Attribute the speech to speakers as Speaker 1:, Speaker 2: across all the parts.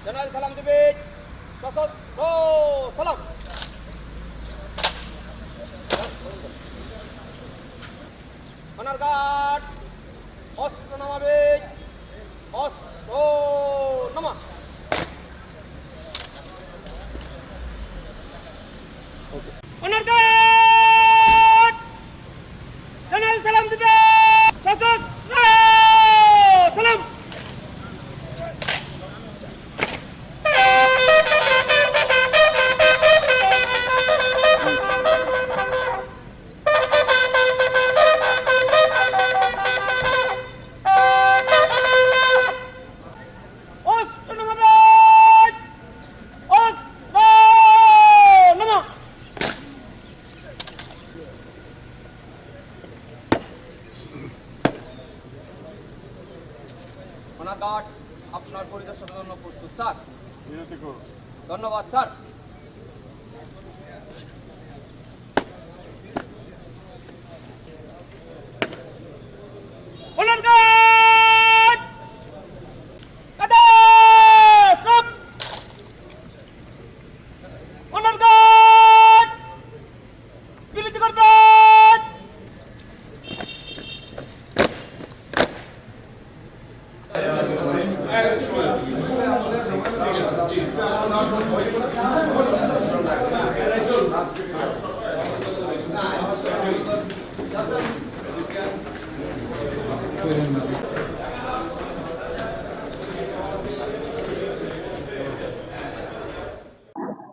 Speaker 1: General সালাম দিবে। সশস্ত্র সালাম। অনার গার্ড অস্ত্র নামাবে। অস্ত্র নামা। অনার গার্ড জেনারেল সালাম দিবে। সশস্ত্র সালাম। অস্ত্র নামাবে। অস্ত্র নামা। অনার গার্ড আপনার পরিদর্শনের জন্য প্রস্তুত স্যার। ধন্যবাদ স্যার। অনার গার্ড কাদের স্টপ। অনার গার্ড বিরতি করবেন।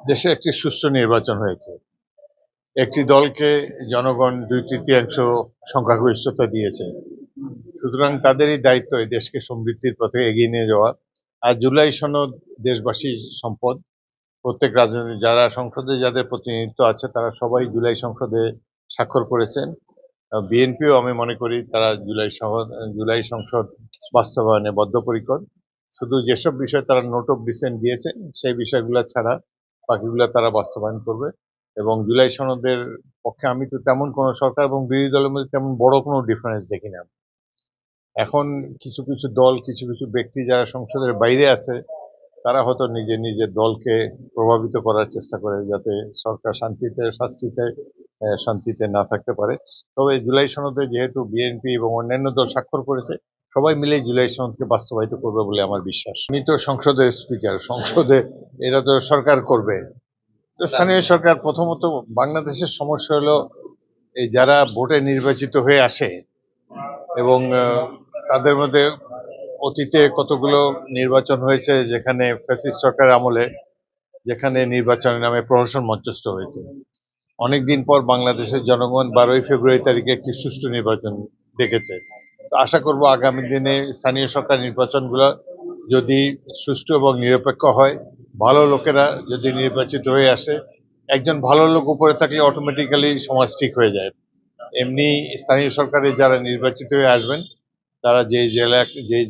Speaker 2: দেশে একটি সুষ্ঠু নির্বাচন হয়েছে। একটি দলকে জনগণ 2/3 সংখ্যাগরিষ্ঠতা দিয়েছে। সুতরাং তাদেরই দায়িত্ব এই দেশকে সমৃদ্ধির পথে এগিয়ে নিয়ে যাওয়া। আর জুলাই সনদ দেশবাসীর সম্পদ। প্রত্যেক রাজনৈতিক যারা সংসদে যাদের প্রতিনিধিত্ব আছে তারা সবাই জুলাই সংসদে স্বাক্ষর করেছেন। বিএনপিও আমি মনে করি তারা জুলাই সংসদ বাস্তবায়নে বদ্ধপরিকর। শুধু যেসব বিষয়ে তারা নোট অফ ডিসেন্ট দিয়েছে সেই বিষয়গুলো ছাড়া বাকিগুলো তারা বাস্তবায়ন করবে। এবং জুলাই সনদের পক্ষে আমি তো তেমন কোনো সরকার এবং বিরোধী দলের মধ্যে তেমন বড় কোনো ডিফারেন্স দেখি না। এখন কিছু কিছু দল কিছু কিছু ব্যক্তি যারা সংসদের বাইরে আছে তারা হয়তো নিজের দলকে প্রভাবিত করার চেষ্টা করে যাতে সরকার শান্তিতে না থাকতে পারে। তবে জুলাই সনদে যেহেতু বিএনপি এবং অন্যান্য দল স্বাক্ষর করেছে সবাই মিলে জুলাই সনদকে বাস্তবায়িত করবে বলে আমার বিশ্বাস। আমি তো সংসদের স্পিকার, সংসদে এরা তো সরকার করবে। তো স্থানীয় সরকার প্রথমত বাংলাদেশের সমস্যা হলো এই যারা ভোটে নির্বাচিত হয়ে আসে এবং তাদের মধ্যে অতীতে কতগুলো নির্বাচন হয়েছে যেখানে ফ্যাসিস্ট সরকার আমলে যেখানে নির্বাচনের নামে প্রহসন মঞ্চস্থ হয়েছে। অনেকদিন পর বাংলাদেশের জনগণ 12ই ফেব্রুয়ারি তারিখে একটি সুষ্ঠু নির্বাচন দেখেছে। তো আশা করব আগামী দিনে স্থানীয় সরকার নির্বাচনগুলো যদি সুষ্ঠু এবং নিরপেক্ষ হয়, ভালো লোকেরা যদি নির্বাচিত হয়ে আসে, একজন ভালো লোক উপরে থাকলে অটোমেটিক্যালি সমাজ ঠিক হয়ে যায়। এমনি স্থানীয় সরকারে যারা নির্বাচিত হয়ে আসবেন তারা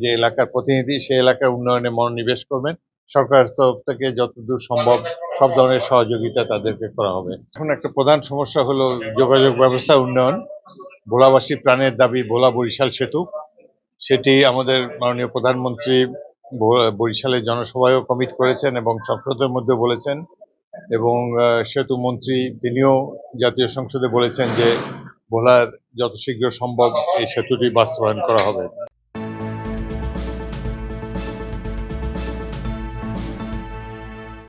Speaker 2: যে এলাকার প্রতিনিধি সেই এলাকার উন্নয়নে মনোনিবেশ করবেন। সরকারের তরফ থেকে যতদূর সম্ভব সব ধরনের সহযোগিতা তাদেরকে করা হবে। এখন একটা প্রধান সমস্যা হলো যোগাযোগ ব্যবস্থা উন্নয়ন। ভোলাবাসী প্রাণের দাবি ভোলা বরিশাল সেতু। সেটি আমাদের মাননীয় প্রধানমন্ত্রী বরিশালের জনসভায়ও কমিট করেছেন এবং সংসদের মধ্যে বলেছেন এবং সেতু মন্ত্রী তিনিও জাতীয় সংসদে বলেছেন যে ভোলার যত শীঘ্র সম্ভব এই সেতুটি বাস্তবায়ন করা হবে।